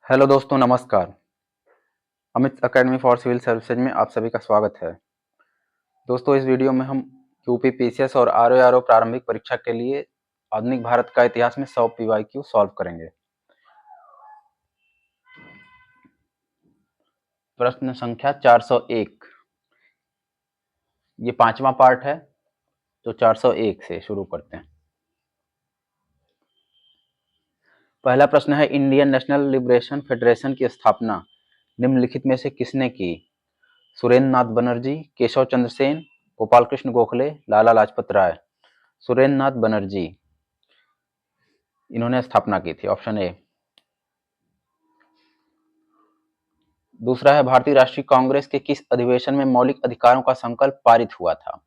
Hello दोस्तों, नमस्कार। Amit academy for civil services में आप सभी का स्वागत है। दोस्तों, इस वीडियो में हम यूपी पीसीएस और आरओ प्रारंभिक परीक्षा के लिए आधुनिक भारत का इतिहास में 100 पीवाईक्यू सॉल्व करेंगे। प्रश्न संख्या 401, ये पांचवा पार्ट है, तो 401 से शुरू करते हैं। पहला प्रश्न है, इंडियन नेशनल लिबरेशन फेडरेशन की स्थापना निम्नलिखित में से किसने की? सुरेंद्र नाथ बनर्जी, केशव चंद्र सेन, गोपाल कृष्ण गोखले, लाला लाजपत राय। सुरेंद्र नाथ बनर्जी, इन्होंने स्थापना की थी, ऑप्शन ए। दूसरा है, भारतीय राष्ट्रीय कांग्रेस के किस अधिवेशन में मौलिक अधिकारों का संकल्प पारित हुआ था?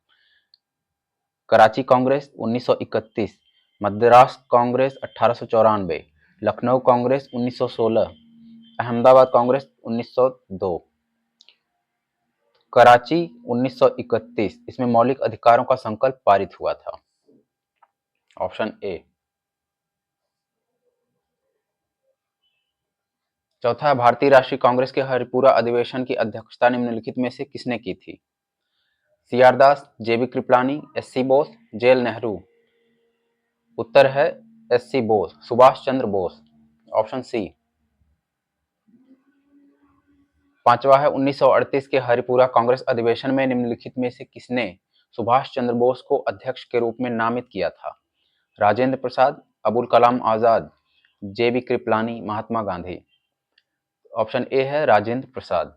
कराची कांग्रेस 1931, मद्रास कांग्रेस 1894, लखनऊ कांग्रेस 1916, अहमदाबाद कांग्रेस 1902। कराची 1931, इसमें मौलिक अधिकारों का संकल्प पारित हुआ था, ऑप्शन ए। चौथा, भारतीय राष्ट्रीय कांग्रेस के हरिपुरा अधिवेशन की अध्यक्षता निम्नलिखित में से किसने की थी? C R Das, JB Kripalani, S C Bose, JL Nehru. उत्तर है S C Bose, Subhash Chandra Bose, option C. पांचवा है, 1938 के हरिपुरा कांग्रेस अधिवेशन में निम्नलिखित में से किसने सुभाष चंद्र बोस को अध्यक्ष के रूप में नामित किया था? राजेंद्र प्रसाद, अबुल कलाम आजाद, जेबी कृपलानी, महात्मा गांधी। ऑप्शन ए है राजेंद्र प्रसाद।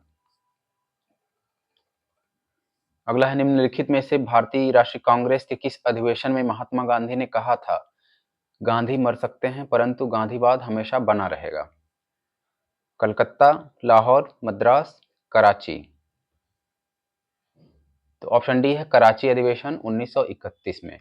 अगला है, निम्नलिखित में से भारतीय राष्ट्रीय कांग्रेस के किस अधिवेशन में महात्मा गांधी ने कहा था, गांधी मर सकते हैं परंतु गांधीवाद हमेशा बना रहेगा? कलकत्ता, लाहौर, मद्रास, कराची। तो ऑप्शन डी है कराची अधिवेशन 1931 में।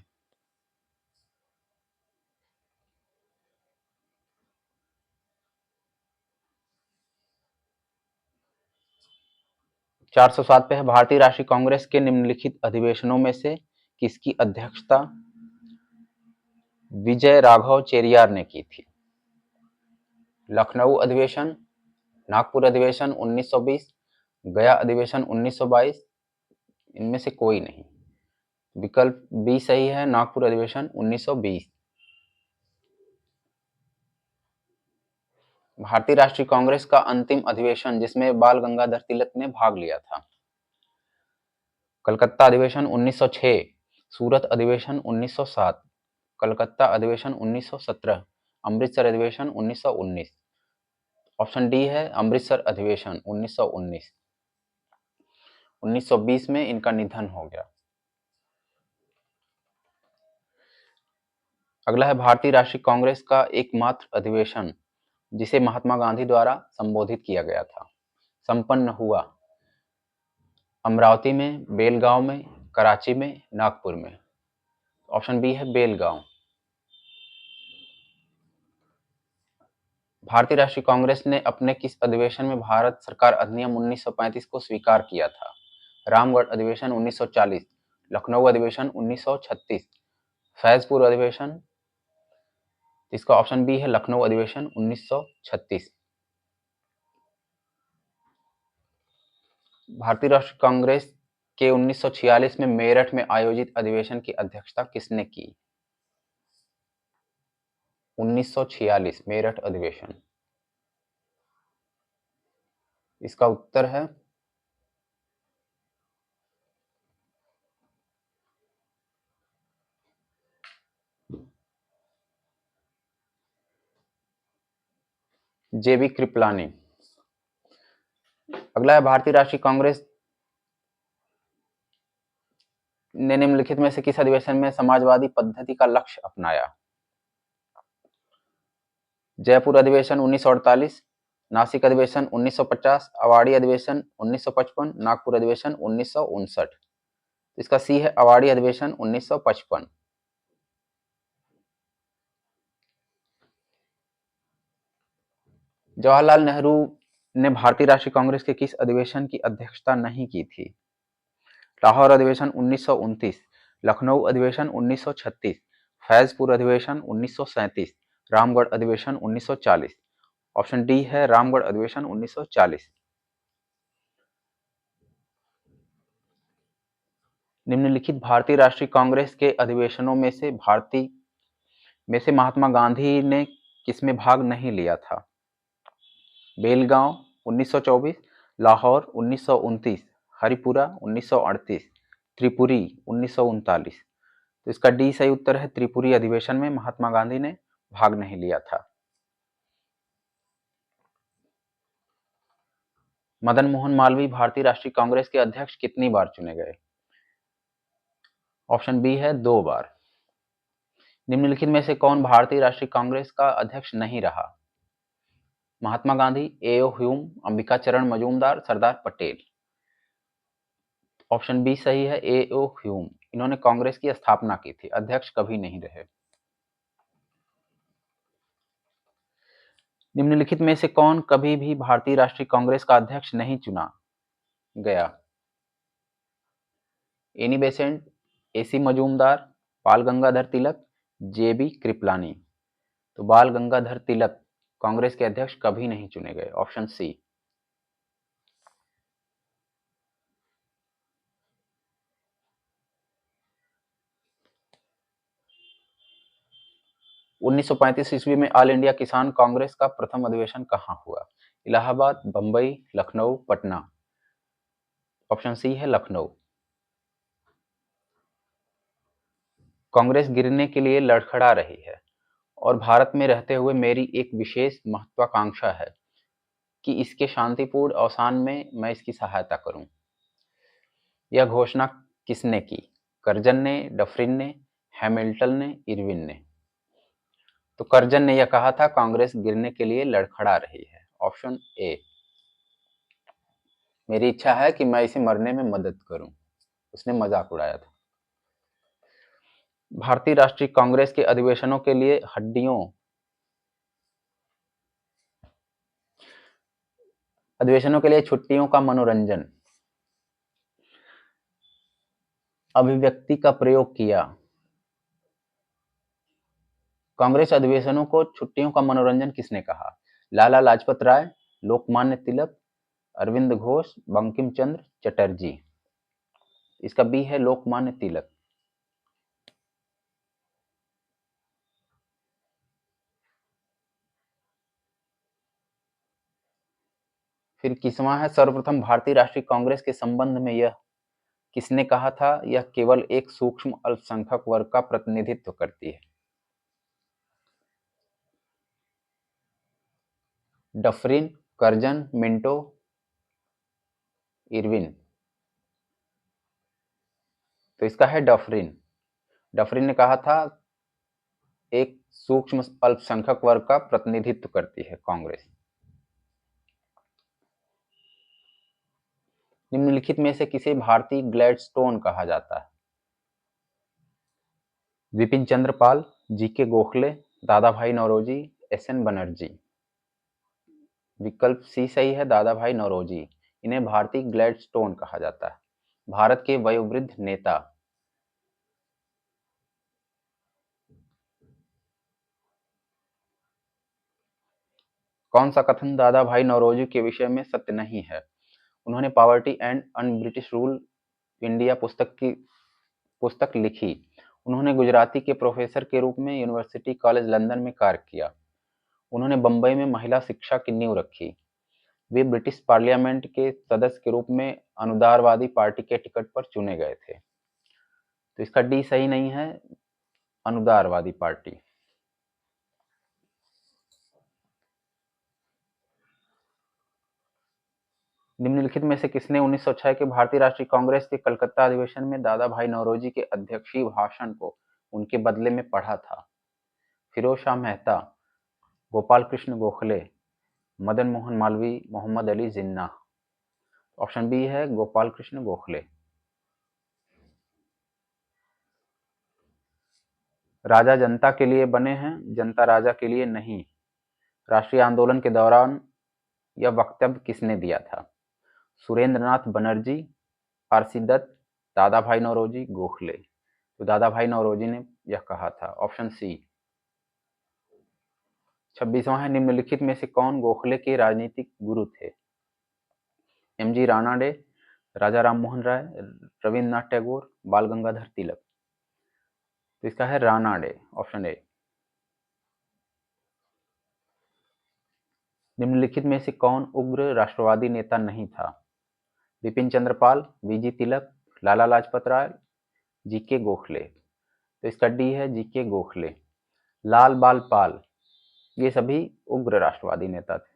चार सौ सात पे है, भारतीय राष्ट्रीय कांग्रेस के निम्नलिखित अधिवेशनों में से किसकी अध्यक्षता विजय राघव चेरियार ने की थी? लखनऊ अधिवेशन, नागपुर अधिवेशन 1920, गया अधिवेशन 1922, इनमें से कोई नहीं। विकल्प बी सही है, नागपुर अधिवेशन 1920। भारतीय राष्ट्रीय कांग्रेस का अंतिम अधिवेशन जिसमें बाल गंगाधर तिलक ने भाग लिया था? कलकत्ता अधिवेशन 1906, सूरत अधिवेशन 1907, कलकत्ता अधिवेशन 1917, अमृतसर अधिवेशन 1919। ऑप्शन डी है अमृतसर अधिवेशन 1919। 1920 में इनका निधन हो गया। अगला है, भारतीय राष्ट्रीय कांग्रेस का एकमात्र अधिवेशन जिसे महात्मा गांधी द्वारा संबोधित किया गया था, संपन्न हुआ अमरावती में, बेलगांव में, कराची में, नागपुर में। ऑप्शन बी है बेलगांव। भारतीय राष्ट्रीय कांग्रेस ने अपने किस अधिवेशन में भारत सरकार अधिनियम 1935 को स्वीकार किया था? रामगढ़ अधिवेशन 1940, लखनऊ अधिवेशन 1936, फैजपुर अधिवेशन, इसका ऑप्शन बी है लखनऊ अधिवेशन 1936। भारतीय राष्ट्रीय कांग्रेस के 1946 में मेरठ में आयोजित अधिवेशन की अध्यक्षता किसने की? 1946 मेरठ अधिवेशन, इसका उत्तर है जेबी कृपलानी। अगला है, भारतीय राष्ट्रीय कांग्रेस ने निम्नलिखित में से किस अधिवेशन में समाजवादी पद्धति का लक्ष्य अपनाया? जयपुर अधिवेशन 1948, नासिक अधिवेशन 1950, अवाड़ी अधिवेशन 1955, नागपुर अधिवेशन 1959। इसका सी है अवाड़ी अधिवेशन 1955। जवाहरलाल नेहरू ने भारतीय राष्ट्रीय कांग्रेस के किस अधिवेशन की अध्यक्षता नहीं की थी? लाहौर अधिवेशन 1929, लखनऊ अधिवेशन 1936, फैजपुर अधिवेशन 1937, रामगढ़ अधिवेशन 1940। ऑप्शन डी है रामगढ़ अधिवेशन 1940। निम्नलिखित भारतीय राष्ट्रीय कांग्रेस के अधिवेशनों में से महात्मा गांधी ने किसमें भाग नहीं लिया था? बेलगांव 1924, लाहौर 1929, हरिपुरा 1938, त्रिपुरी 1939। तो इसका डी सही उत्तर है। त्रिपुरी अधिवेशन में महात्मा गांधी ने भाग नहीं लिया था। मदन मोहन मालवीय भारतीय राष्ट्रीय कांग्रेस के अध्यक्ष कितनी बार चुने गए? ऑप्शन बी है 2 बार। निम्नलिखित में से कौन भारतीय राष्ट्रीय कांग्रेस का अध्यक्ष नहीं रहा? महात्मा गांधी, एओ ह्यूम, अंबिका चरण मजूमदार, सरदार पटेल। ऑप्शन बी सही है, एओ ह्यूम। इन्होंने कांग्रेस की स्थापना की थी, अध्यक्ष कभी नहीं रहे। निम्नलिखित में से कौन कभी भी भारतीय राष्ट्रीय कांग्रेस का अध्यक्ष नहीं चुना गया? एनी बेसेंट, एसी मजूमदार, बाल गंगाधर तिलक, जेबी कृपलानी। तो बाल गंगाधर तिलक कांग्रेस के अध्यक्ष कभी नहीं चुने गए। Option C. 1935 ईस्वी में ऑल इंडिया किसान कांग्रेस का प्रथम अधिवेशन कहाँ हुआ? इलाहाबाद, बंबई, लखनऊ, पटना। ऑप्शन सी है लखनऊ। कांग्रेस गिरने के लिए लड़खड़ा रही है और भारत में रहते हुए मेरी एक विशेष महत्वाकांक्षा है कि इसके शांतिपूर्ण अवसान में मैं इसकी सहायता करूं। यह घोषणा किसने की? कर्जन ने, डफरिन ने, हैमिल्टन ने, इरविन ने। तो कर्जन ने यह कहा था कांग्रेस गिरने के लिए लड़खड़ा रही है। Option A. मेरी इच्छा है कि मैं इसे मरने में मदद करूं, उसने मजाक उड़ाया था। भारतीय राष्ट्रीय कांग्रेस के अधिवेशनों के लिए छुट्टियों का मनोरंजन अभिव्यक्ति का प्रयोग किया। कांग्रेस अधिवेशनों को छुट्टियों का मनोरंजन किसने कहा? लाला लाजपत राय, लोकमान्य तिलक, अरविंद घोष, बंकिम चंद्र चटर्जी। इसका बी है लोकमान्य तिलक। फिर किसवां है, सर्वप्रथम भारतीय राष्ट्रीय कांग्रेस के संबंध में यह किसने कहा था? यह केवल एक सूक्ष्म अल्पसंख्यक वर्ग का प्रतिनिधित्व करती है। Dufferin, Curzon, Minto, Irwin. तो इसका है डफरिन। डफरिन ने कहा था एक सूक्ष्म अल्पसंख्यक वर्ग का प्रतिनिधित्व करती है कांग्रेस। निम्नलिखित में से किसे भारतीय ग्लैडस्टोन कहा जाता है? विपिन चंद्र पाल, जीके गोखले, दादा भाई नौरोजी, एसएन बनर्जी। विकल्प सी सही है, दादा भाई नौरोजी। इन्हें भारतीय ग्लैडस्टोन कहा जाता है। भारत के वयोवृद्ध नेता। कौन सा कथन दादा भाई नौरोजी के विषय में सत्य नहीं है? उन्होंने poverty and un British rule India पुस्तक लिखी। उन्होंने गुजराती के प्रोफेसर के रूप में यूनिवर्सिटी कॉलेज लंदन में कार्य किया। उन्होंने बंबई में महिला शिक्षा की नींव रखी। वे ब्रिटिश पार्लियामेंट के सदस्य के रूप में अनुदारवादी पार्टी के टिकट पर चुने गए थे। तो इसका डी सही नहीं है, अनुदारवादी पार्टी। निम्नलिखित में से किसने 1906 के भारतीय राष्ट्रीय कांग्रेस के कलकत्ता अधिवेशन में दादा भाई नौरोजी के अध्यक्षीय भाषण को उनके बदले में पढ़ा था? फिरोज शाह मेहता, गोपाल कृष्ण गोखले, मदन मोहन मालवीय, मोहम्मद अली जिन्ना। ऑप्शन बी है गोपाल कृष्ण गोखले। राजा जनता के लिए बने हैं, जनता राजा के लिए नहीं। राष्ट्रीय आंदोलन के दौरान यह वक्तव्य किसने दिया था? सुरेंद्र नाथ बनर्जी, आरसी दत्त, दादा भाई नौरोजी, गोखले। तो दादा भाई नौरोजी ने यह कहा था। Option C. 26वां है, निम्नलिखित में से कौन गोखले के राजनीतिक गुरु थे? एमजी रानाडे, राजा राम मोहन राय, रविन्द्रनाथ टैगोर, बाल गंगाधर तिलक। तो इसका है रानाडे, ऑप्शन ए। निम्नलिखित में से कौन उग्र राष्ट्रवादी नेता नहीं था? बिपिन चंद्र पाल, वीजी तिलक, लाला लाजपत राय, जीके गोखले। तो इसका डी है जीके गोखले। लाल बाल पाल, ये सभी उग्र राष्ट्रवादी नेता थे।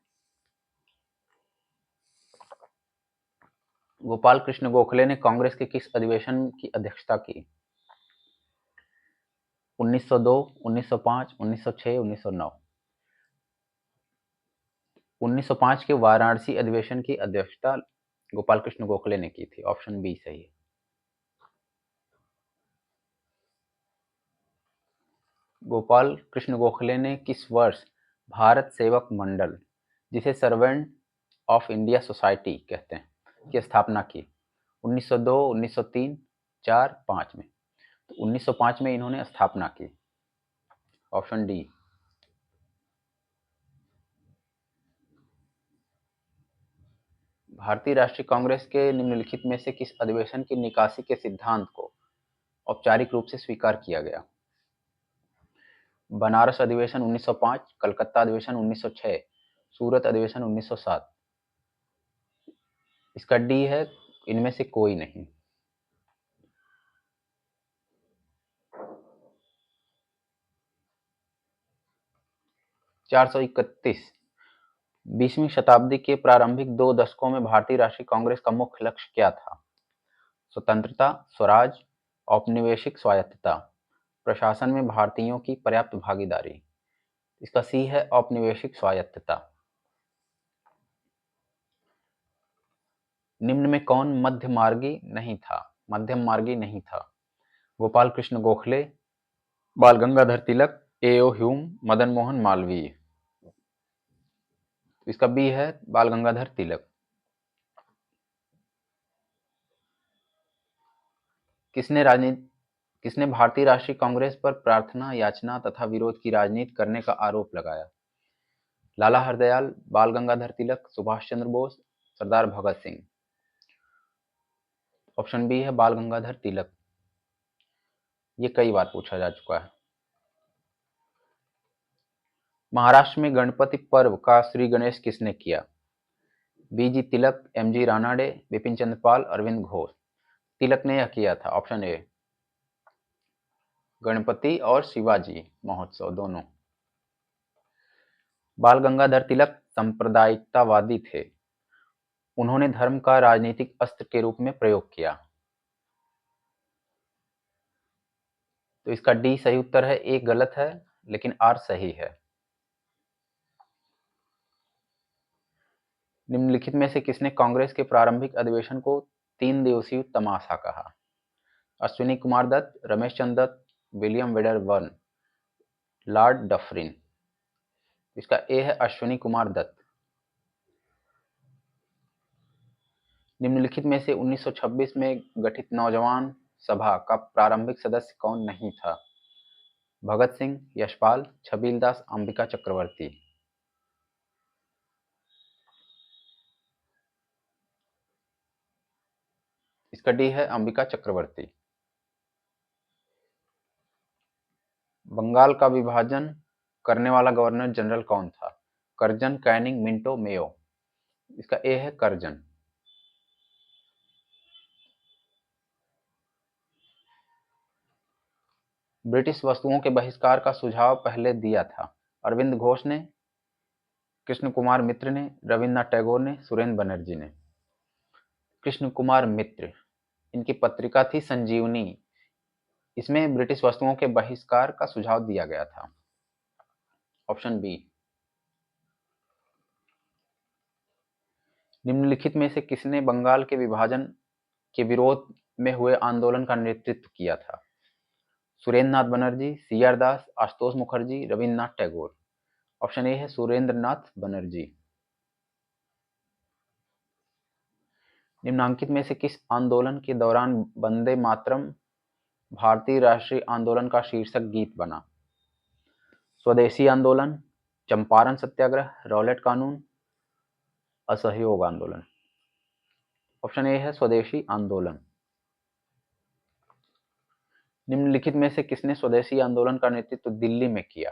गोपाल कृष्ण गोखले ने कांग्रेस के किस अधिवेशन की अध्यक्षता की? 1902, 1905, 1906, 1909। 1905 के वाराणसी अधिवेशन की अध्यक्षता गोपाल कृष्ण गोखले ने की थी। ऑप्शन बी सही है। गोपाल कृष्ण गोखले ने किस वर्ष भारत सेवक मंडल, जिसे सर्वेंट ऑफ इंडिया सोसाइटी कहते हैं, की स्थापना की? 1902, 1903, 4, 5 में। तो 1905 में इन्होंने स्थापना की। Option D. भारतीय राष्ट्रीय कांग्रेस के निम्नलिखित में से किस अधिवेशन की निकासी के सिद्धांत को औपचारिक रूप से स्वीकार किया गया? बनारस अधिवेशन 1905, कलकत्ता अधिवेशन 1906, सूरत अधिवेशन 1907। इसका डी है इनमें से कोई नहीं। चार सौ 20वीं शताब्दी के प्रारंभिक 2 दशकों में भारतीय राष्ट्रीय कांग्रेस का मुख्य लक्ष्य क्या था? स्वतंत्रता, स्वराज, औपनिवेशिक स्वायत्तता, प्रशासन में भारतीयों की पर्याप्त भागीदारी। इसका सी है औपनिवेशिक स्वायत्तता। निम्न में कौन मध्यमार्गी नहीं था? मध्यम मार्गी नहीं था। गोपाल कृष्ण गोखले, बाल गंगाधर तिलक, एओ ह्यूम, मदन मोहन मालवीय। इसका बी है बाल गंगाधर तिलक। किसने भारतीय राष्ट्रीय कांग्रेस पर प्रार्थना, याचना तथा विरोध की राजनीति करने का आरोप लगाया? लाला हरदयाल, बाल गंगाधर तिलक, सुभाष चंद्र बोस, सरदार भगत सिंह। ऑप्शन बी है बाल गंगाधर तिलक। ये कई बार पूछा जा चुका है। महाराष्ट्र में गणपति पर्व का श्री गणेश किसने किया? बीजी तिलक, एमजी रानाडे, बिपिन चंद्र पाल, अरविंद घोष। तिलक ने यह किया था। Option A. गणपति और शिवाजी महोत्सव दोनों। बाल गंगाधर तिलक सांप्रदायिकतावादी थे। उन्होंने धर्म का राजनीतिक अस्त्र के रूप में प्रयोग किया। तो इसका डी सही उत्तर है। ए गलत है, लेकिन आर सही है। निम्नलिखित में से किसने कांग्रेस के प्रारंभिक अधिवेशन को 3 दिवसीय तमाशा कहा? Ashwini Kumar Dutt, Ramesh Chandra Dutt, William Wedderburn, Lord Dufferin. इसका ए है अश्विनी कुमार दत्त। निम्नलिखित में से 1926 में गठित नौजवान सभा का प्रारंभिक सदस्य कौन नहीं था? भगत सिंह, यशपाल, छबील दास, अंबिका चक्रवर्ती। इसका डी है अंबिका चक्रवर्ती। बंगाल का विभाजन करने वाला गवर्नर जनरल कौन था? Curzon, Canning, Minto, Mayo. इसका ए है कर्जन। ब्रिटिश वस्तुओं के बहिष्कार का सुझाव पहले दिया था? अरविंद घोष ने, कृष्ण कुमार मित्र ने, रविन्द्रनाथ टैगोर ने, सुरेंद्र बनर्जी ने। कृष्ण कुमार मित्र, इनकी पत्रिका थी संजीवनी। इसमें ब्रिटिश वस्तुओं के बहिष्कार का सुझाव दिया गया था। Option B. निम्नलिखित में से किसने बंगाल के विभाजन के विरोध में हुए आंदोलन का नेतृत्व किया था? Surendra Nath Banerjee, C R Das, Ashutosh Mukherjee, Rabindranath Tagore. Option A है सुरेंद्र नाथ बनर्जी। निम्नांकित में से किस आंदोलन के दौरान वंदे मातरम भारतीय राष्ट्रीय आंदोलन का शीर्षक गीत बना? स्वदेशी आंदोलन, चंपारण सत्याग्रह, रॉलेट कानून, असहयोग आंदोलन। ऑप्शन ए है स्वदेशी आंदोलन। निम्नलिखित में से किसने स्वदेशी आंदोलन का नेतृत्व दिल्ली में किया?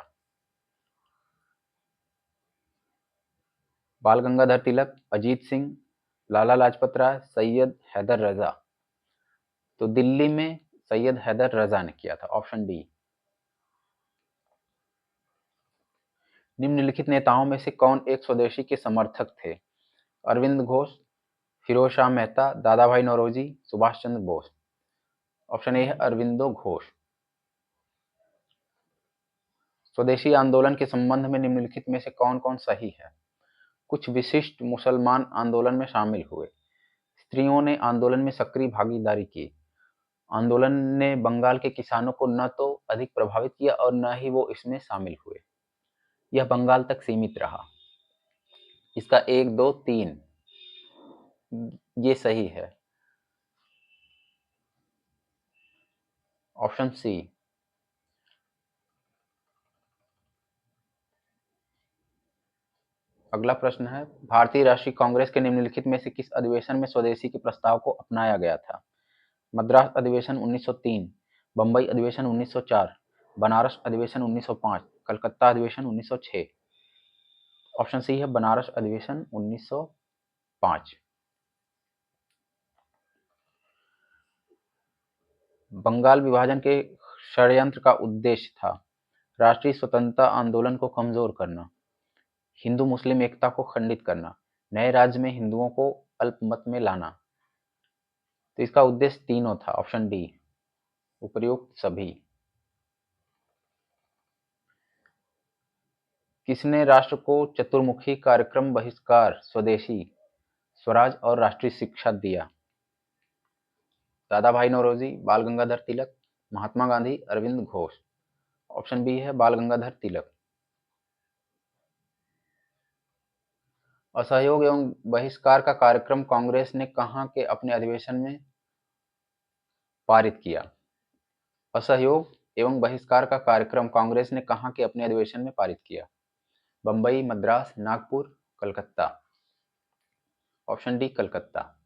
बाल गंगाधर तिलक, अजीत सिंह, लाला लाजपत राय, सैयद हैदर रजा। तो दिल्ली में सैयद हैदर रजा ने किया था, ऑप्शन डी। निम्नलिखित नेताओं में से कौन एक स्वदेशी के समर्थक थे? अरविंद घोष, फिरोज शाह मेहता, दादा भाई नौरोजी, सुभाष चंद्र बोस। ऑप्शन ए है अरविंदो घोष। स्वदेशी आंदोलन के संबंध में निम्नलिखित में से कौन कौन सही है? कुछ विशिष्ट मुसलमान आंदोलन में शामिल हुए। स्त्रियों ने आंदोलन में सक्रिय भागीदारी की। आंदोलन ने बंगाल के किसानों को न तो अधिक प्रभावित किया और न ही वो इसमें शामिल हुए। यह बंगाल तक सीमित रहा। इसका 1, 2, 3 ये सही है। Option C. अगला प्रश्न है, भारतीय राष्ट्रीय कांग्रेस के निम्नलिखित में से किस अधिवेशन में स्वदेशी के प्रस्ताव को अपनाया गया था? मद्रास अधिवेशन 1903, बंबई अधिवेशन 1904, बनारस अधिवेशन 1905, कलकत्ता अधिवेशन 1906। ऑप्शन सी है बनारस अधिवेशन 1905। बंगाल विभाजन के षड्यंत्र का उद्देश्य था राष्ट्रीय स्वतंत्रता आंदोलन को कमजोर करना, हिंदू मुस्लिम एकता को खंडित करना, नए राज्य में हिंदुओं को अल्पमत में लाना। तो इसका उद्देश्य तीनों था, ऑप्शन डी, उपर्युक्त सभी। किसने राष्ट्र को चतुर्मुखी कार्यक्रम बहिष्कार, स्वदेशी, स्वराज और राष्ट्रीय शिक्षा दिया? दादा भाई नौरोजी, बाल गंगाधर तिलक, महात्मा गांधी, अरविंद घोष। ऑप्शन बी है बाल गंगाधर तिलक। असहयोग एवं बहिष्कार का कार्यक्रम कांग्रेस ने कहां के अपने अधिवेशन में पारित किया? असहयोग एवं बहिष्कार का कार्यक्रम कांग्रेस ने कहां के अपने अधिवेशन में पारित किया? बंबई, मद्रास, नागपुर, कलकत्ता। Option D Calcutta.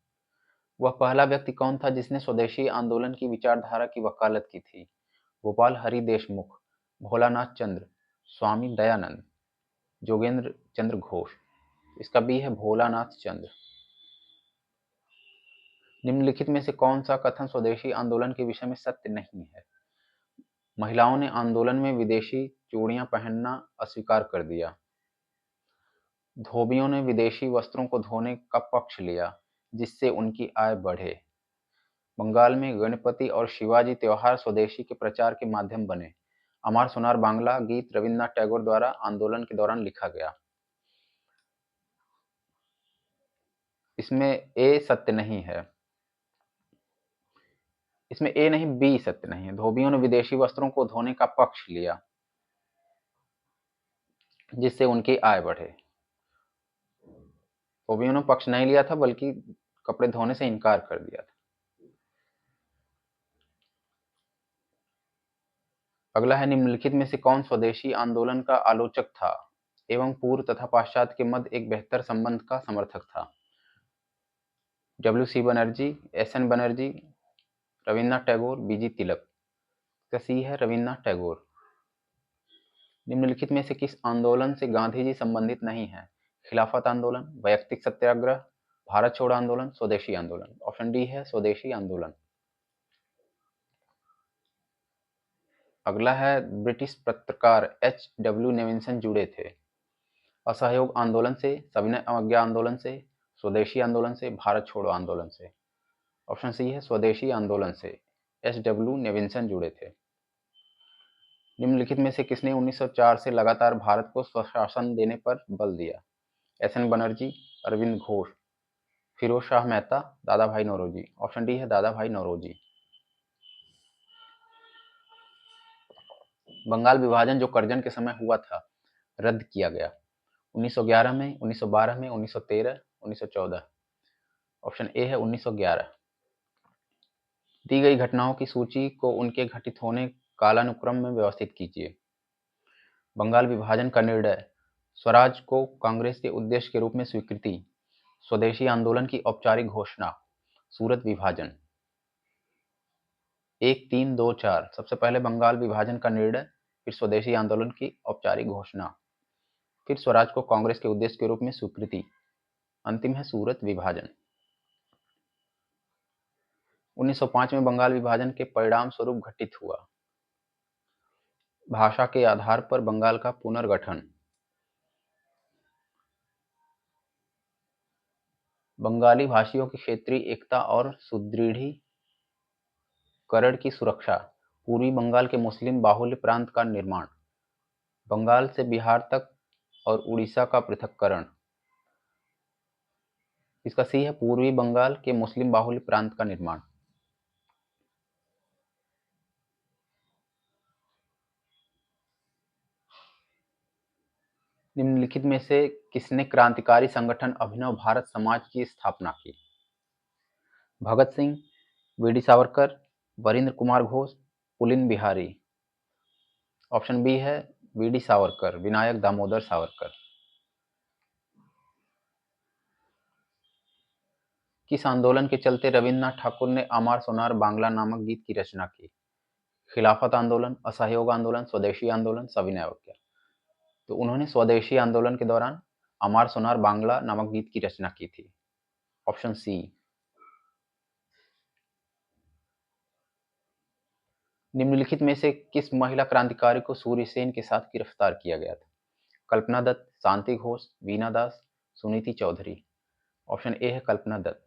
वह पहला व्यक्ति कौन था जिसने स्वदेशी आंदोलन की विचारधारा की वकालत की थी? गोपाल हरि देशमुख, भोलानाथ चंद्र, स्वामी दयानंद, जोगेंद्र चंद्र घोष। इसका बी है भोलानाथ चंद्र। निम्नलिखित में से कौन सा कथन स्वदेशी आंदोलन के विषय में सत्य नहीं है? महिलाओं ने आंदोलन में विदेशी चूड़ियां पहनना अस्वीकार कर दिया। धोबियों ने विदेशी वस्त्रों को धोने का पक्ष लिया जिससे उनकी आय बढ़े। बंगाल में गणपति और शिवाजी त्योहार स्वदेशी के प्रचार के माध्यम बने। अमार सोनार बांग्ला गीत रविन्द्रनाथ टैगोर द्वारा आंदोलन के दौरान लिखा गया। इसमें ए सत्य नहीं है। इसमें ए नहीं, बी सत्य नहीं है। धोबियों ने विदेशी वस्त्रों को धोने का पक्ष लिया जिससे उनकी आय बढ़े। धोबियों ने पक्ष नहीं लिया था बल्कि कपड़े धोने से इनकार कर दिया था। अगला है, निम्नलिखित में से कौन स्वदेशी आंदोलन का आलोचक था एवं पूर्व तथा पाश्चात्य के मध्य एक बेहतर संबंध का समर्थक था? डब्ल्यू.सी. बनर्जी, एस.एन. बनर्जी, रविन्द्रनाथ टैगोर, बी.जी. तिलक। इसका सी है रविन्द्रनाथ टैगोर। निम्नलिखित में से किस आंदोलन से गांधी जी संबंधित नहीं है? खिलाफत आंदोलन, वैयक्तिक सत्याग्रह, भारत छोड़ो आंदोलन, स्वदेशी आंदोलन। ऑप्शन डी है स्वदेशी आंदोलन। अगला है, ब्रिटिश पत्रकार एच.डब्ल्यू. नेविल्सन जुड़े थे? असहयोग आंदोलन से, सविनय अवज्ञा आंदोलन से, स्वदेशी आंदोलन से, भारत छोड़ो आंदोलन से। ऑप्शन सी है स्वदेशी आंदोलन से एच.डब्ल्यू. नेविल्सन जुड़े थे। निम्नलिखित में से किसने 1904 से लगातार भारत को स्वशासन देने पर बल दिया? एस.एन. बनर्जी, अरविंद घोष, फिरोज शाह मेहता, दादा भाई नौरोजी। ऑप्शन डी है दादा भाई नौरोजी। बंगाल विभाजन जो करजन के समय हुआ था रद्द किया गया। 1911 में, 1912 में, 1913, 1914। ऑप्शन ए है 1911। दी गई घटनाओं की सूची को उनके घटित होने कालानुक्रम में व्यवस्थित कीजिए। बंगाल विभाजन का निर्णय स्वराज को कांग्रेस के उद्देश्य के रूप में स्वीकृति, स्वदेशी आंदोलन की औपचारिक घोषणा, सूरत विभाजन। 1, 3, 2, 4 सबसे पहले बंगाल विभाजन का निर्णय, फिर स्वदेशी आंदोलन की औपचारिक घोषणा, फिर स्वराज को कांग्रेस के उद्देश्य के रूप में स्वीकृति, अंतिम है सूरत विभाजन। 1905 में बंगाल विभाजन के परिणाम स्वरूप घटित हुआ। भाषा के आधार पर बंगाल का पुनर्गठन, बंगाली भाषियों की क्षेत्रीय एकता और सुदृढ़ीकरण की सुरक्षा, पूर्वी बंगाल के मुस्लिम बाहुल्य प्रांत का निर्माण, बंगाल से बिहार तक और उड़ीसा का पृथक्करण। इसका सी है पूर्वी बंगाल के मुस्लिम बाहुल्य प्रांत का निर्माण। निम्नलिखित में से किसने क्रांतिकारी संगठन अभिनव भारत समाज की स्थापना की? Bhagat Singh, V D. Savarkar, Varindra Kumar Ghosh, Pulin Bihari. Option B है वी.डी. सावरकर, विनायक दामोदर सावरकर। किस आंदोलन के चलते रविन्द्रनाथ ठाकुर ने अमार सोनार बांग्ला नामक गीत की रचना की? खिलाफत आंदोलन, असहयोग आंदोलन, स्वदेशी आंदोलन, सविनय अवज्ञा। तो उन्होंने स्वदेशी आंदोलन के दौरान अमार सोनार बांग्ला नामक गीत की रचना की थी। Option C. निम्नलिखित में से किस महिला क्रांतिकारी को सूर्यसेन के साथ गिरफ्तार किया गया था? कल्पना दत्त, शांति घोष, वीना दास, सुनीति चौधरी। ऑप्शन ए है कल्पना दत्त।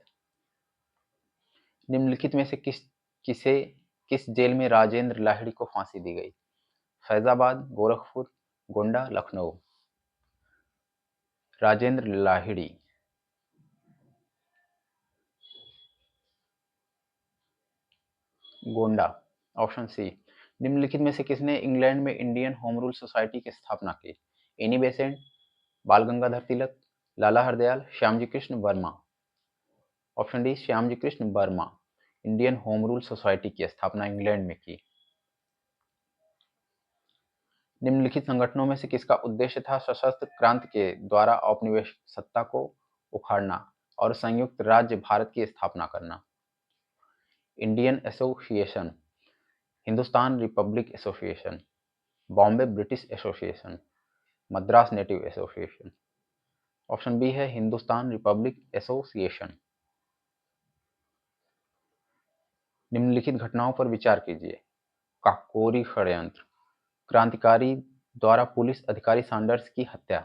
निम्नलिखित में से किस जेल में राजेंद्र लाहिड़ी को फांसी दी गई? फैजाबाद, गोरखपुर, गोंडा, लखनऊ। राजेंद्र लाहिड़ी। गोंडा। Option C. निम्नलिखित में से किसने इंग्लैंड में इंडियन होम रूल सोसाइटी की स्थापना की? Annie Besant, Bal Gangadhar Tilak, Lala Hardayal, Shyamji Krishna Varma. Option D Shyamji Krishna Varma, Indian home rule society की स्थापना इंग्लैंड में की। निम्नलिखित संगठनों में से किसका उद्देश्य था सशस्त्र क्रांति के द्वारा औपनिवेशिक सत्ता को उखाड़ना और संयुक्त राज्य भारत की स्थापना करना? Indian association, Hindustan republic association, Bombay British association, Madras native association. Option B है हिंदुस्तान रिपब्लिक एसोसिएशन। निम्नलिखित घटनाओं पर विचार कीजिए। काकोरी षड्यंत्र, क्रांतिकारी द्वारा पुलिस अधिकारी सैंडर्स की हत्या,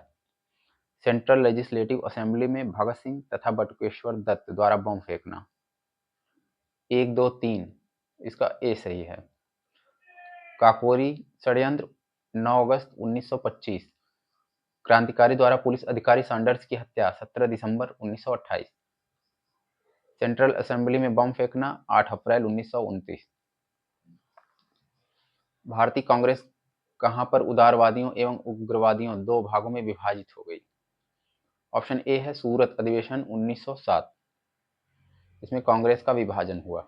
सेंट्रल लेजिस्लेटिव असेंबली में भगत सिंह तथा बटुकेश्वर दत्त द्वारा बम फेंकना। 1, 2, 3 इसका ए सही है। काकोरी षड्यंत्र 9 अगस्त 1925, क्रांतिकारी द्वारा पुलिस अधिकारी सैंडर्स की हत्या 17 दिसंबर 1928, सेंट्रल असेंबली में बम फेंकना 8 अप्रैल 1929। भारतीय कांग्रेस कहां पर उदारवादियों एवं उग्रवादियों दो भागों में विभाजित हो गई? ऑप्शन ए है सूरत अधिवेशन 1907, इसमें कांग्रेस का विभाजन हुआ।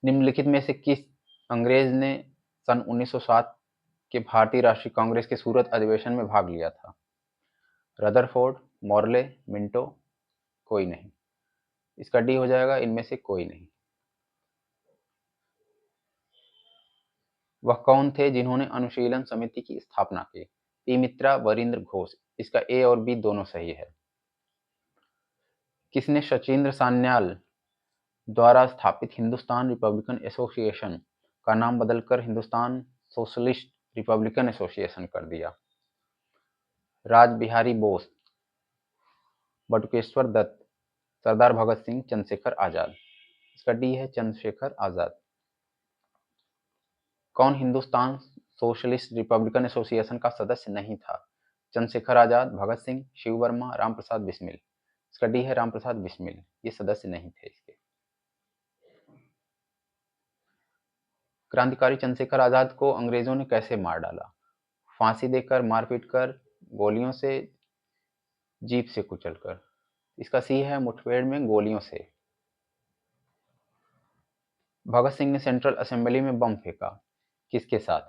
निम्नलिखित में से किस अंग्रेज ने सन 1907 के भारतीय राष्ट्रीय कांग्रेस के सूरत अधिवेशन में भाग लिया था? Rutherford, Morley, Minto. कोई नहीं। इसका डी हो जाएगा इनमें से कोई नहीं। वह कौन थे जिन्होंने अनुशीलन समिति की स्थापना की? पी मित्रा, वरिंद्र घोष। इसका ए और बी दोनों सही है। किसने सचिंद्र सान्याल द्वारा स्थापित हिंदुस्तान रिपब्लिकन एसोसिएशन का नाम बदलकर हिंदुस्तान सोशलिस्ट रिपब्लिकन एसोसिएशन कर दिया? राज बिहारी बोस, बटुकेश्वर दत्त, सरदार भगत सिंह, चंद्रशेखर आजाद। इसका डी है चंद्रशेखर आजाद। कौन हिंदुस्तान सोशलिस्ट रिपब्लिकन एसोसिएशन का सदस्य नहीं था? चंद्रशेखर आजाद, भगत सिंह, शिव वर्मा, रामप्रसाद बिस्मिल। इसका डी है रामप्रसाद बिस्मिल, ये सदस्य नहीं थे इसके। क्रांतिकारी चंद्रशेखर आजाद को अंग्रेजों ने कैसे मार डाला? फांसी देकर, मारपीट कर, गोलियों से, जीप से कुचलकर। इसका सी है मुठभेड़ में गोलियों से। भगत सिंह ने सेंट्रल असेंबली में बम फेंका, किसके साथ?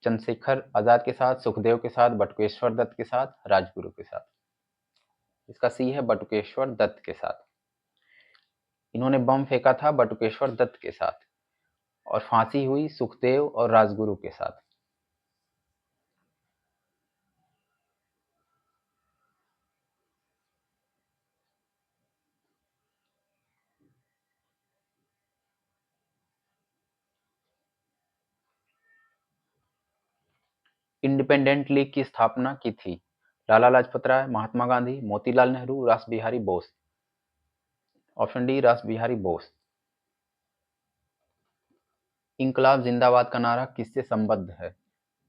चंद्रशेखर आजाद के साथ, सुखदेव के साथ, बटुकेश्वर दत्त के साथ, राजगुरु के साथ। इसका सी है बटुकेश्वर दत्त के साथ। इन्होंने बम फेंका था बटुकेश्वर दत्त के साथ और फांसी हुई सुखदेव और राजगुरु के साथ। इंडिपेंडेंट लीग की स्थापना की थी? लाला लाजपत राय, महात्मा गांधी, मोतीलाल नेहरू, रास बिहारी बोस। ऑप्शन डी रास बिहारी बोस। इंकलाब जिंदाबाद का नारा किससे संबद्ध है?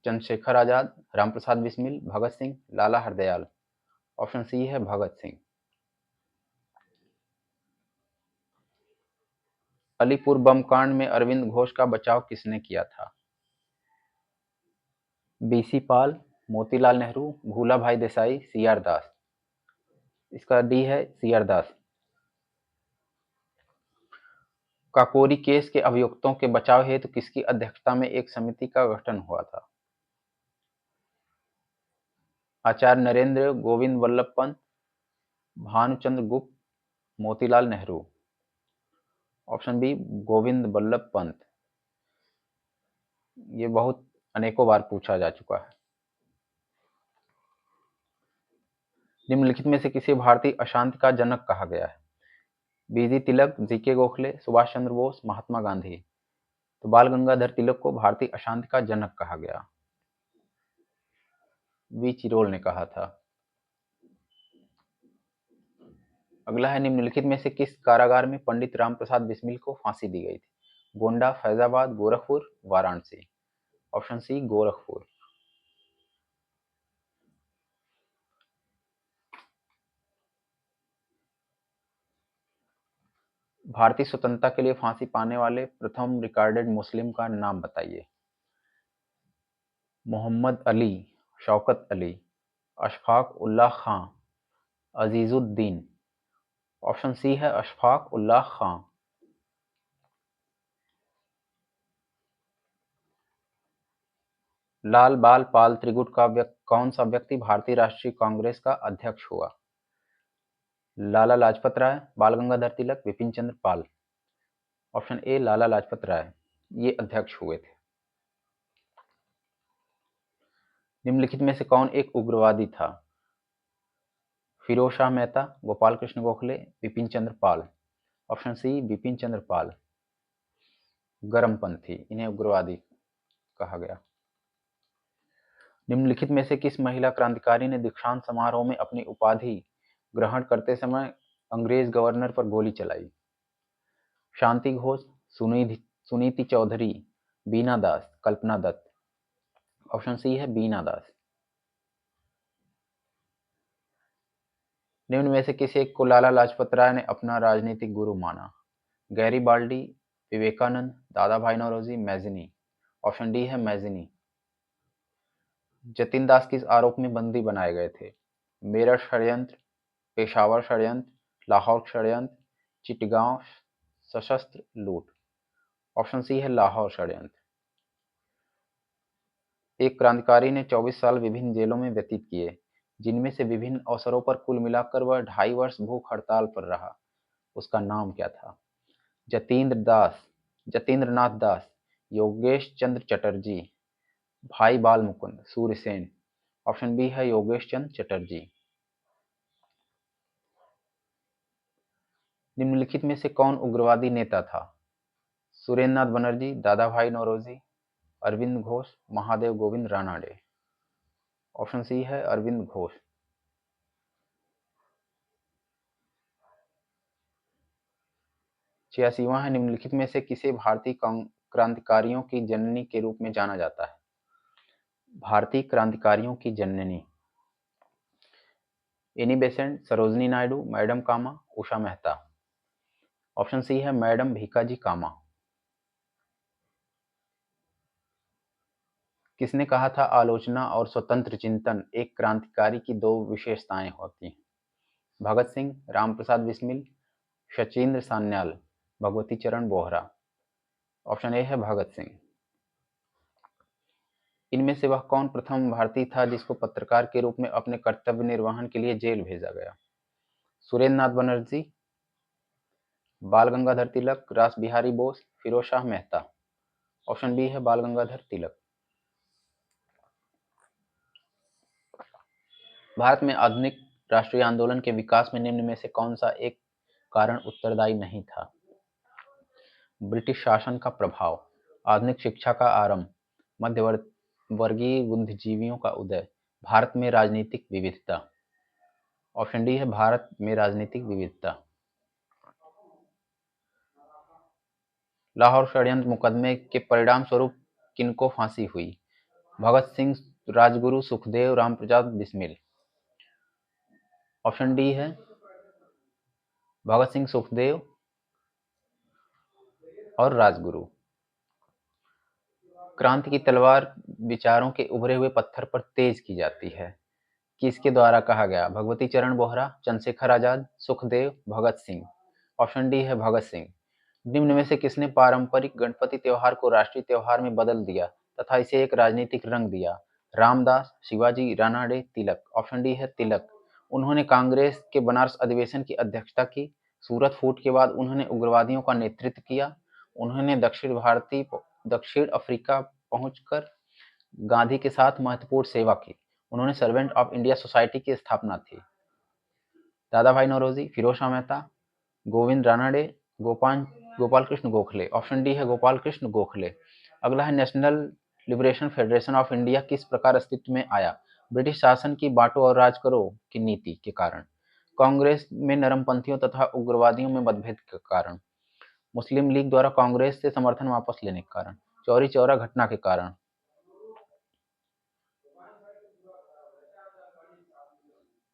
चंद्रशेखर आजाद, रामप्रसाद बिस्मिल, भगत सिंह, लाला हरदयाल। ऑप्शन सी है भगत सिंह। अलीपुर बम कांड में अरविंद घोष का बचाव किसने किया था? बीसी पाल, मोतीलाल नेहरू, भूला भाई देसाई, सी आर दास। इसका डी है सी आर दास। काकोरी केस के अभियुक्तों के बचाव हेतु किसकी अध्यक्षता में एक समिति का गठन हुआ था? आचार्य नरेंद्र, गोविंद वल्लभ पंत, भानुचंद्र गुप्त, मोतीलाल नेहरू। Option B Govind Vallabh Pant. ये बहुत अनेकों बार पूछा जा चुका है। निम्नलिखित में से किसे भारतीय अशांति का जनक कहा गया है? बीजी तिलक, जीके गोखले, सुभाष चंद्र बोस, महात्मा गांधी। तो बाल गंगाधर तिलक को भारतीय अशांति का जनक कहा गया। वी चिरोल ने कहा था। अगला है, निम्नलिखित में से किस कारागार में पंडित रामप्रसाद बिस्मिल को फांसी दी गई थी? गोंडा, फैजाबाद, गोरखपुर, वाराणसी। Option C Gorakhpur. भारतीय स्वतंत्रता के लिए फांसी पाने वाले प्रथम रिकॉर्डेड मुस्लिम का नाम बताइए। मोहम्मद अली, शौकत अली, अशफाक उल्लाह खां, अजीजुद्दीन। ऑप्शन सी है अशफाक उल्लाह खां। लाल बाल पाल त्रिगुट का कौन सा व्यक्ति भारतीय राष्ट्रीय कांग्रेस का अध्यक्ष हुआ? लाला लाजपत राय, बाल गंगाधर तिलक, विपिन चंद्र पाल। ऑप्शन ए लाला लाजपत राय, ये अध्यक्ष हुए थे। निम्नलिखित में से कौन एक उग्रवादी था? फिरोज शाह मेहता, गोपाल कृष्ण गोखले, विपिन चंद्र पाल। Option C Vipin Chandra Pal. गर्मपंथी, इन्हें उग्रवादी कहा गया। निम्नलिखित में से किस महिला क्रांतिकारी ने दीक्षांत समारोह में अपनी उपाधि ग्रहण करते समय अंग्रेज गवर्नर पर गोली चलाई? शांति घोष, सुनीति चौधरी, बीना दास, कल्पना दत्त। ऑप्शन सी है बीना दास। निम्न में से किस एक को लाला लाजपत राय ने अपना राजनीतिक गुरु माना? गैरीबाल्डी, विवेकानंद, दादा भाई नौरोजी, मैजिनी। ऑप्शन डी है मैजिनी। जतिन दास किस आरोप में बंदी बनाए गए थे? मेरठ षड्यंत्र, पेशावर षड्यंत्र, लाहौर षड्यंत्र, चिटगांव सशस्त्र लूट। ऑप्शन सी है लाहौर षड्यंत्र। एक क्रांतिकारी ने 24 साल विभिन्न जेलों में व्यतीत किए, जिनमें से विभिन्न अवसरों पर कुल मिलाकर वह 2.5 वर्ष भूख हड़ताल पर रहा। उसका नाम क्या था? जतीन्द्र दास, जतीन्द्र नाथ दास, योगेश चंद्र चटर्जी, भाई बाल मुकुंद, सूर्यसेन। ऑप्शन बी है योगेश चंद्र चटर्जी। निम्नलिखित में से कौन उग्रवादी नेता था? सुरेंद्र नाथ बनर्जी, दादा भाई नौरोजी, अरविंद घोष, महादेव गोविंद रानाडे। ऑप्शन सी है अरविंद घोष। छियासीवां है, निम्नलिखित में से किसे भारतीय क्रांतिकारियों की जननी के रूप में जाना जाता है? भारतीय क्रांतिकारियों की जननी। Annie Besant, Sarojini Naidu, madam Cama, Usha Mehta. Option C है मैडम भीकाजी कामा। किसने कहा था आलोचना और स्वतंत्र चिंतन एक क्रांतिकारी की दो विशेषताएं होती हैं? भगत सिंह, रामप्रसाद बिस्मिल, शचीन्द्र सान्याल, भगवती चरण बोहरा। ऑप्शन ए है भगत सिंह। इनमें से वह कौन प्रथम भारतीय था जिसको पत्रकार के रूप में अपने कर्तव्य निर्वहन के लिए जेल भेजा गया? सुरेंद्र नाथ बनर्जी, बाल गंगाधर तिलक, रास बिहारी बोस, फिरोज शाह मेहता। ऑप्शन बी है बाल गंगाधर तिलक। भारत में आधुनिक राष्ट्रीय आंदोलन के विकास में निम्न में से कौन सा एक कारण उत्तरदायी नहीं था? ब्रिटिश शासन का प्रभाव, आधुनिक शिक्षा का आरंभ, मध्यवर्गीय बुद्धिजीवियों का उदय, भारत में राजनीतिक विविधता। ऑप्शन डी है भारत में राजनीतिक विविधता। लाहौर षड्यंत्र मुकदमे के परिणाम स्वरूप किनको फांसी हुई? भगत सिंह, राजगुरु, सुखदेव, रामप्रसाद बिस्मिल। ऑप्शन डी है भगत सिंह, सुखदेव और राजगुरु। क्रांति की तलवार विचारों के उभरे हुए पत्थर पर तेज की जाती है, किसके द्वारा कहा गया? भगवती चरण बोहरा, चंद्रशेखर आजाद, सुखदेव, भगत सिंह। ऑप्शन डी है भगत सिंह। निम्न में से किसने पारंपरिक गणपति त्योहार को राष्ट्रीय त्योहार में बदल दिया तथा इसे एक राजनीतिक रंग दिया? रामदास, शिवाजी, रानाडे, तिलक। ऑप्शन डी है तिलक। उन्होंने कांग्रेस के बनारस अधिवेशन की अध्यक्षता की। सूरत फूट के बाद उन्होंने उग्रवादियों का नेतृत्व किया। उन्होंने दक्षिण अफ्रीका पहुंचकर गांधी के साथ महत्वपूर्ण सेवा की। उन्होंने सर्वेंट ऑफ इंडिया सोसाइटी की स्थापना की। दादा भाई नौरोजी, फिरोज शाह मेहता, गोविंद रानाडे, गोपाल कृष्ण गोखले। ऑप्शन डी है गोपाल कृष्ण गोखले। अगला है national liberation federation of India किस प्रकार अस्तित्व में आया? ब्रिटिश शासन की बांटो और राज करो की नीति के कारण, कांग्रेस में नरमपंथियों तथा उग्रवादियों में मतभेद के कारण, मुस्लिम लीग द्वारा कांग्रेस से समर्थन वापस लेने के कारण, चौरी चौरा घटना के कारण।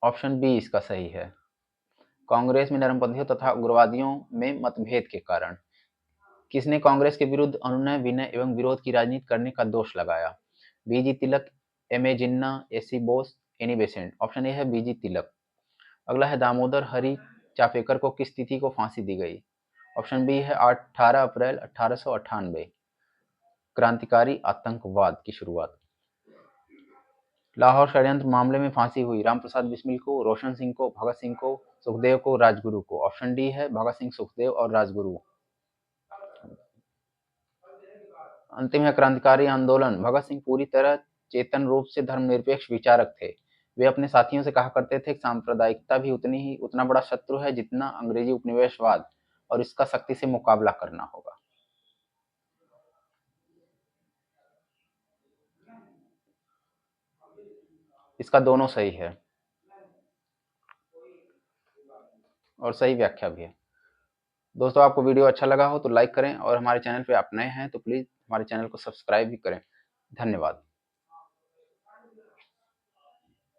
ऑप्शन बी इसका सही है, कांग्रेस में नरमपंथियों तथा उग्रवादियों में मतभेद के कारण। किसने कांग्रेस के विरुद्ध अनुनय, विनय एवं विरोध की राजनीति करने का दोष लगाया? B G Tilak, M A Jinnah, A C Bose, Annie Besant. Option A है बीजी तिलक। अगला है दामोदर हरि चापेकर को किस तिथि को फांसी दी गई? ऑप्शन बी है 18 अप्रैल 1898। क्रांतिकारी आतंकवाद की शुरुआत। लाहौर षड्यंत्र मामले में फांसी हुई रामप्रसाद बिस्मिल को, रोशन सिंह को, भगत सिंह को, सुखदेव को, राजगुरु को। ऑप्शन डी है भगत सिंह, सुखदेव और राजगुरु। अंतिम है क्रांतिकारी आंदोलन। भगत सिंह पूरी तरह चेतन रूप से धर्मनिरपेक्ष विचारक थे। वे अपने साथियों से कहा करते थे कि सांप्रदायिकता भी उतना बड़ा शत्रु है जितना अंग्रेजी उपनिवेशवाद, और इसका सख्ती से मुकाबला करना होगा। इसका दोनों सही है और सही व्याख्या भी है। दोस्तों, आपको वीडियो अच्छा लगा हो तो लाइक करें और हमारे चैनल पे आप नए हैं तो प्लीज़ हमारे चैनल को सब्सक्राइब भी करें। धन्यवाद।